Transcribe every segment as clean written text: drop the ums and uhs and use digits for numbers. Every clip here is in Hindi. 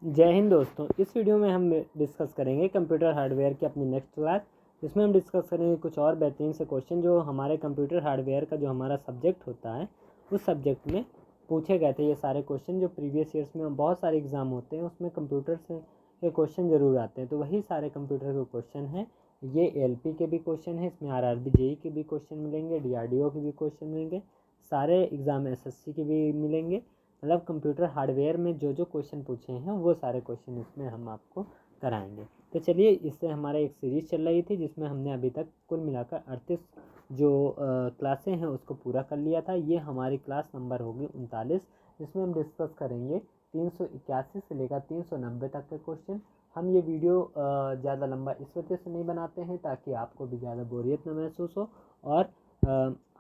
जय हिंद दोस्तों। इस वीडियो में हम डिस्कस करेंगे कंप्यूटर हार्डवेयर की अपनी नेक्स्ट क्लास, जिसमें हम डिस्कस करेंगे कुछ और बेहतरीन से क्वेश्चन जो हमारे कंप्यूटर हार्डवेयर का जो हमारा सब्जेक्ट होता है उस सब्जेक्ट में पूछे गए थे। ये सारे क्वेश्चन जो प्रीवियस ईयर्स में बहुत सारे एग्ज़ाम होते हैं उसमें कंप्यूटर से के क्वेश्चन ज़रूर आते हैं, तो वही सारे कंप्यूटर के क्वेश्चन हैं। ये एलपी के भी क्वेश्चन हैं, इसमें आरआरबी जेई के भी क्वेश्चन मिलेंगे, डीआरडीओ के भी क्वेश्चन मिलेंगे, सारे एग्ज़ाम एसएससी के भी मिलेंगे। मतलब कंप्यूटर हार्डवेयर में जो जो क्वेश्चन पूछे हैं वो सारे क्वेश्चन इसमें हम आपको कराएंगे। तो चलिए, इससे हमारा एक सीरीज़ चल रही थी जिसमें हमने अभी तक कुल मिलाकर 38 जो क्लासें हैं उसको पूरा कर लिया था। ये हमारी क्लास नंबर होगी 39, जिसमें हम डिस्कस करेंगे 381 से लेकर 390 तक के क्वेश्चन। हम ये वीडियो ज़्यादा लंबा इस वजह से नहीं बनाते हैं ताकि आपको भी ज़्यादा बोरियत न महसूस हो और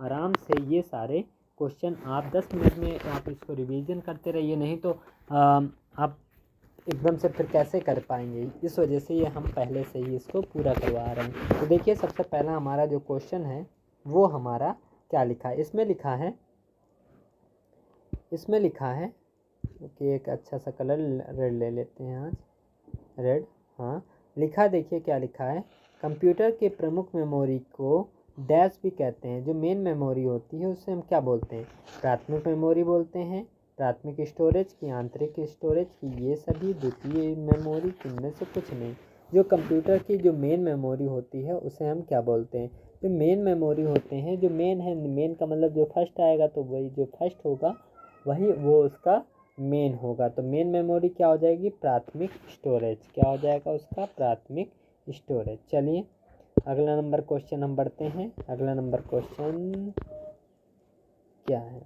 आराम से ये सारे क्वेश्चन आप 10 मिनट में आप इसको रिवीजन करते रहिए, नहीं तो आप एकदम से फिर कैसे कर पाएंगे। इस वजह से ये हम पहले से ही इसको पूरा करवा रहे हैं। तो देखिए, सबसे पहला हमारा जो क्वेश्चन है वो हमारा क्या लिखा है। इसमें लिखा है कि एक अच्छा सा कलर रेड ले लेते हैं आज, रेड। हाँ, लिखा देखिए क्या लिखा है। कंप्यूटर के प्रमुख मेमोरी को डैश भी कहते हैं। जो मेन मेमोरी होती है उससे हम क्या बोलते हैं? प्राथमिक मेमोरी बोलते हैं। प्राथमिक स्टोरेज की, आंतरिक स्टोरेज की, ये सभी द्वितीय मेमोरी, इनमें से कुछ नहीं। जो कंप्यूटर की जो मेन मेमोरी होती है उसे हम क्या बोलते हैं? जो मेन मेमोरी होते हैं, जो मेन है, मेन का मतलब जो फर्स्ट आएगा तो वही जो फर्स्ट होगा वही वो उसका मेन होगा। तो मेन मेमोरी क्या हो जाएगी? प्राथमिक स्टोरेज। क्या हो जाएगा उसका? प्राथमिक स्टोरेज। चलिए अगला नंबर क्वेश्चन हम बढ़ते हैं। अगला नंबर क्वेश्चन क्या है?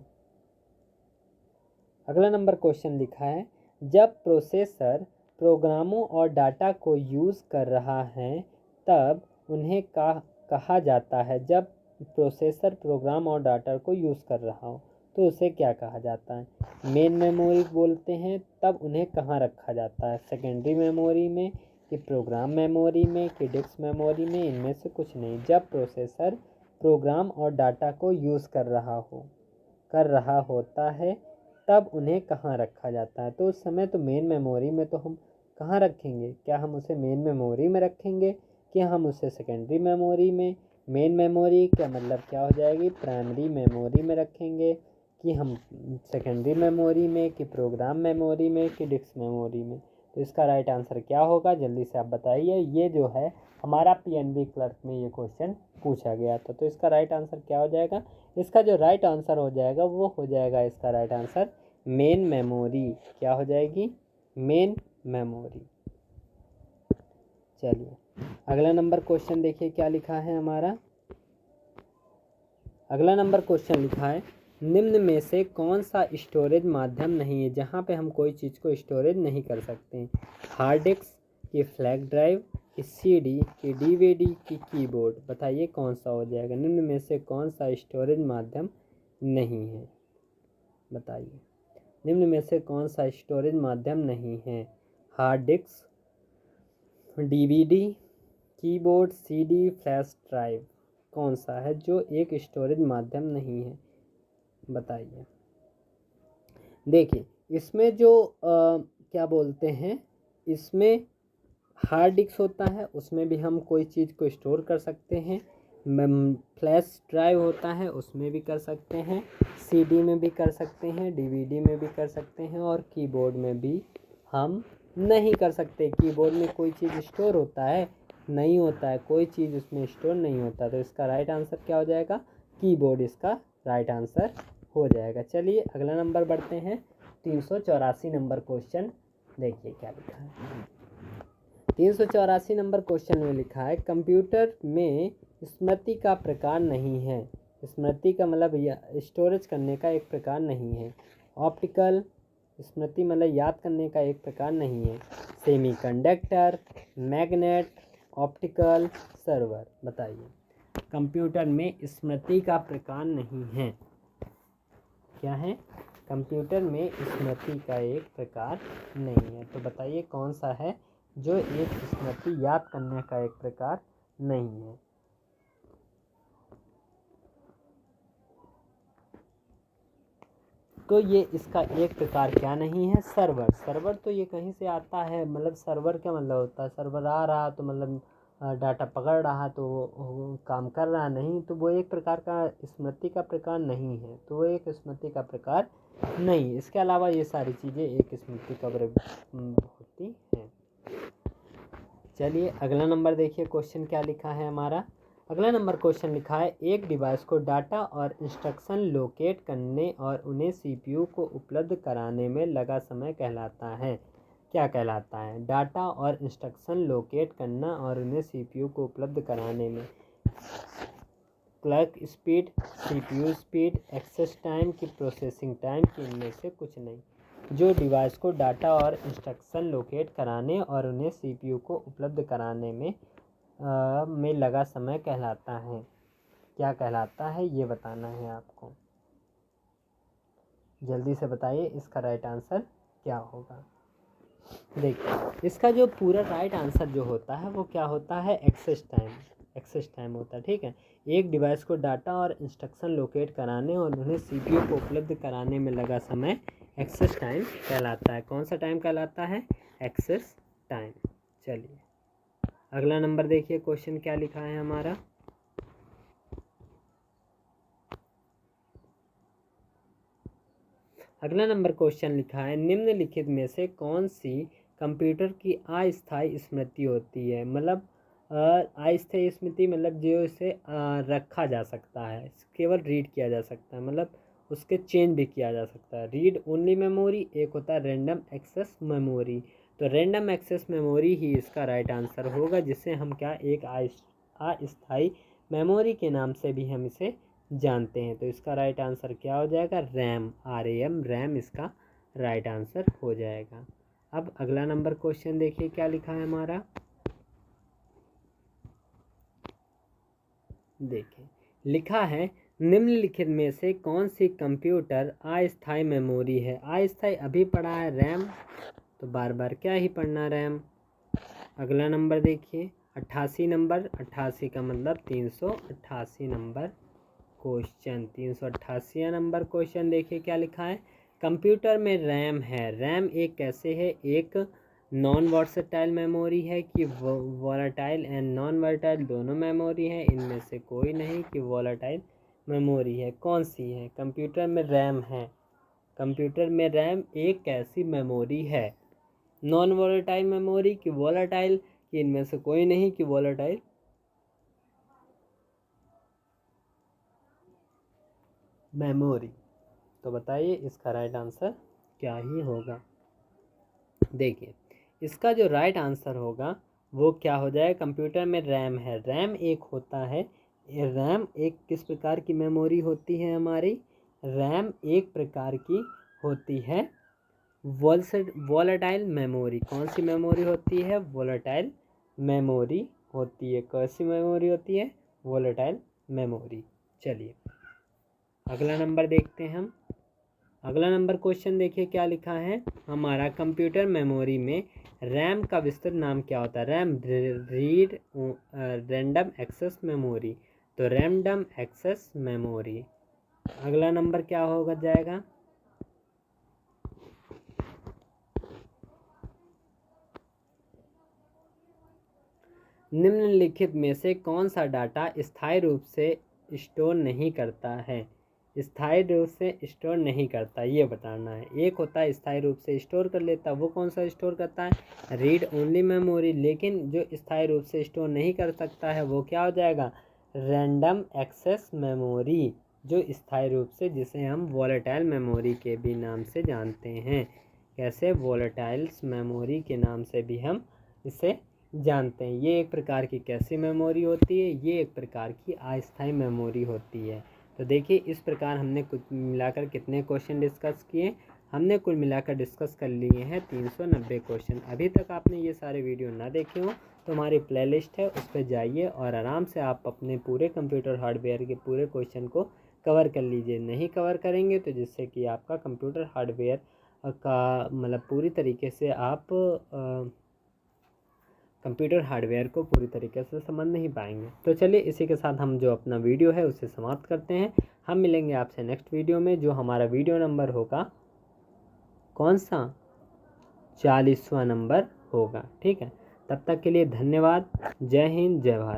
अगला नंबर क्वेश्चन लिखा है, जब प्रोसेसर प्रोग्रामों और डाटा को यूज़ कर रहा है तब उन्हें कहा जाता है। जब प्रोसेसर प्रोग्राम और डाटा को यूज़ कर रहा हो तो उसे क्या कहा जाता है? मेन मेमोरी बोलते हैं। तब उन्हें कहाँ रखा जाता है? सेकेंडरी मेमोरी में कि प्रोग्राम मेमोरी में कि डिस्क मेमोरी में? इनमें से कुछ नहीं। जब प्रोसेसर प्रोग्राम और डाटा को यूज़ कर रहा होता है तब उन्हें कहाँ रखा जाता है? तो उस समय तो मेन मेमोरी में तो हम कहाँ रखेंगे? क्या हम उसे मेन मेमोरी में रखेंगे कि हम उसे सेकेंडरी मेमोरी में? मेन मेमोरी का मतलब क्या हो जाएगी? प्राइमरी मेमोरी में रखेंगे कि हम सेकेंडरी मेमोरी में कि प्रोग्राम मेमोरी में कि डिस्क मेमोरी में? तो इसका राइट आंसर क्या होगा? जल्दी से आप बताइए। ये जो है हमारा पीएनबी क्लर्क में ये क्वेश्चन पूछा गया था। तो इसका राइट आंसर क्या हो जाएगा? इसका जो राइट आंसर हो जाएगा वो हो जाएगा इसका राइट आंसर मेन मेमोरी। क्या हो जाएगी? Main memory. चलिए अगला नंबर क्वेश्चन देखिए क्या लिखा है हमारा। अगला नंबर क्वेश्चन लिखा है, निम्न में से कौन सा स्टोरेज माध्यम नहीं है जहाँ पे हम कोई चीज़ को स्टोरेज नहीं कर सकते हैं? हार्ड डिस्क की, फ्लैश ड्राइव की, सीडी की, डीवीडी की, कीबोर्ड। बताइए कौन सा हो जाएगा? निम्न में से कौन सा स्टोरेज माध्यम नहीं है? बताइए निम्न में से कौन सा स्टोरेज माध्यम नहीं है? Hard disk, DVD, keyboard, CD, flash drive. कौन सा है जो एक स्टोरेज माध्यम नहीं है? बताइए। देखिए इसमें जो क्या बोलते हैं, इसमें हार्ड डिस्क होता है, उसमें भी हम कोई चीज़ को स्टोर कर सकते हैं। फ्लैश ड्राइव होता है, उसमें भी कर सकते हैं। सीडी में भी कर सकते हैं, डीवीडी में भी कर सकते हैं, और कीबोर्ड में भी हम नहीं कर सकते। कीबोर्ड में कोई चीज़ स्टोर होता है? नहीं होता है, कोई चीज़ उसमें स्टोर नहीं होता। तो इसका राइट आंसर क्या हो जाएगा? कीबोर्ड इसका राइट आंसर हो जाएगा। चलिए अगला नंबर बढ़ते हैं। 384 नंबर क्वेश्चन देखिए क्या लिखा है। 384 नंबर क्वेश्चन में लिखा है, कंप्यूटर में स्मृति का प्रकार नहीं है। स्मृति का मतलब स्टोरेज करने का एक प्रकार नहीं है। ऑप्टिकल स्मृति मतलब याद करने का एक प्रकार नहीं है। Semiconductor, magnet, optical, server. बताइए कंप्यूटर में स्मृति का प्रकार नहीं है। क्या है? कंप्यूटर में स्मृति का एक प्रकार नहीं है। तो बताइए कौन सा है जो एक स्मृति याद करने का एक प्रकार नहीं है? तो ये इसका एक प्रकार क्या नहीं है, सर्वर। सर्वर तो ये कहीं से आता है, मतलब सर्वर क्या मतलब होता है, सर्वर आ रहा तो मतलब डाटा पकड़ रहा तो वो काम कर रहा नहीं, तो वो एक प्रकार का स्मृति का प्रकार नहीं है, तो वो एक स्मृति का प्रकार नहीं। इसके अलावा ये सारी चीज़ें एक स्मृति का होती हैं। चलिए अगला नंबर देखिए, क्वेश्चन क्या लिखा है हमारा। अगला नंबर क्वेश्चन लिखा है, एक डिवाइस को डाटा और इंस्ट्रक्शन लोकेट करने और उन्हें सीपीयू को उपलब्ध कराने में लगा समय कहलाता है। क्या कहलाता है? डाटा और इंस्ट्रक्शन लोकेट करना और उन्हें सीपीयू को उपलब्ध कराने में। Clock speed, CPU speed, access time की प्रोसेसिंग टाइम की इनमें से कुछ नहीं। जो डिवाइस को डाटा और इंस्ट्रक्शन लोकेट कराने और उन्हें सीपीयू को उपलब्ध कराने में लगा समय कहलाता है। क्या कहलाता है ये बताना है आपको, जल्दी से बताइए इसका राइट आंसर क्या होगा। देखिए इसका जो पूरा राइट आंसर जो होता है वो क्या होता है, एक्सेस टाइम। एक्सेस टाइम होता है, ठीक है। एक डिवाइस को डाटा और इंस्ट्रक्शन लोकेट कराने और उन्हें सीपीयू को उपलब्ध कराने में लगा समय एक्सेस टाइम कहलाता है। कौन सा टाइम कहलाता है? Access time. चलिए अगला नंबर देखिए, क्वेश्चन क्या लिखा है हमारा। अगला नंबर क्वेश्चन लिखा है, निम्नलिखित में से कौन सी कंप्यूटर की अस्थायी स्मृति होती है। मतलब अस्थायी स्मृति मतलब जो इसे रखा जा सकता है, केवल रीड किया जा सकता है, मतलब उसके चेंज भी किया जा सकता है। रीड ओनली मेमोरी, एक होता है रैंडम एक्सेस मेमोरी। तो रैंडम एक्सेस मेमोरी ही इसका राइट आंसर होगा, जिसे हम क्या एक अस्थायी मेमोरी के नाम से भी हम इसे जानते हैं। तो इसका राइट आंसर क्या हो जाएगा, रैम, RAM, रैम इसका राइट आंसर हो जाएगा। अब अगला नंबर क्वेश्चन देखिए क्या लिखा है हमारा। देखिए लिखा है, निम्नलिखित में से कौन सी कंप्यूटर अस्थायी मेमोरी है। अस्थायी अभी पढ़ा है रैम, तो बार बार क्या ही पढ़ना रैम। अगला नंबर देखिए 88 नंबर, 88 का मतलब 388 नंबर क्वेश्चन। 388 नंबर क्वेश्चन देखिए क्या लिखा है, कंप्यूटर में रैम है। रैम एक कैसे है, एक नॉन वर्सेटाइल मेमोरी है कि वॉलेटाइल एंड नॉन वॉलेटाइल दोनों मेमोरी है, इनमें से कोई नहीं कि वॉलेटाइल मेमोरी है। कौन सी है? कंप्यूटर में रैम है। कंप्यूटर में रैम एक कैसी मेमोरी है, नॉन वॉलेटाइल मेमोरी कि वॉलेटाइल, कि इनमें से कोई नहीं कि वॉलेटाइल मेमोरी। तो बताइए इसका राइट आंसर क्या ही होगा। देखिए इसका जो राइट आंसर होगा वो क्या हो जाए, कंप्यूटर में रैम है। रैम एक होता है, रैम एक किस प्रकार की मेमोरी होती है हमारी, रैम एक प्रकार की होती है वॉलेटाइल मेमोरी। कौन सी मेमोरी होती है? वॉलेटाइल मेमोरी होती है। कैसी मेमोरी होती है? Volatile memory. चलिए अगला नंबर देखते हैं हम। अगला नंबर क्वेश्चन देखिए क्या लिखा है हमारा, कंप्यूटर मेमोरी में रैम का विस्तृत नाम क्या होता है। RAM read random access memory, तो रैंडम एक्सेस मेमोरी। अगला नंबर क्या होगा जाएगा, निम्नलिखित में से कौन सा डाटा स्थायी रूप से स्टोर नहीं करता है। स्थायी रूप से स्टोर नहीं करता ये बताना है। एक होता है स्थायी रूप से स्टोर कर लेता, वो कौन सा स्टोर करता है, रीड ओनली मेमोरी। लेकिन जो स्थायी रूप से स्टोर नहीं कर सकता है वो क्या हो जाएगा, रैंडम एक्सेस मेमोरी, जो स्थायी रूप से, जिसे हम वॉलेटाइल मेमोरी के भी नाम से जानते हैं। कैसे? वॉलेटाइल्स मेमोरी के नाम से भी हम इसे जानते हैं। ये एक प्रकार की कैसी मेमोरी होती है, ये एक प्रकार की अस्थायी मेमोरी होती है। तो देखिए इस प्रकार हमने कुछ मिलाकर कितने क्वेश्चन डिस्कस किए, हमने कुल मिलाकर डिस्कस कर लिए हैं 390 क्वेश्चन। अभी तक आपने ये सारे वीडियो ना देखे हो तो हमारी प्लेलिस्ट है, उस पर जाइए और आराम से आप अपने पूरे कंप्यूटर हार्डवेयर के पूरे क्वेश्चन को कवर कर लीजिए। नहीं कवर करेंगे तो जिससे कि आपका कंप्यूटर हार्डवेयर का मतलब पूरी तरीके से आप कंप्यूटर हार्डवेयर को पूरी तरीके से समझ नहीं पाएंगे। तो चलिए इसी के साथ हम जो अपना वीडियो है उसे समाप्त करते हैं। हम मिलेंगे आपसे नेक्स्ट वीडियो में, जो हमारा वीडियो नंबर होगा कौन सा, 40वां नंबर होगा। ठीक है, तब तक के लिए धन्यवाद। जय हिंद, जय भारत।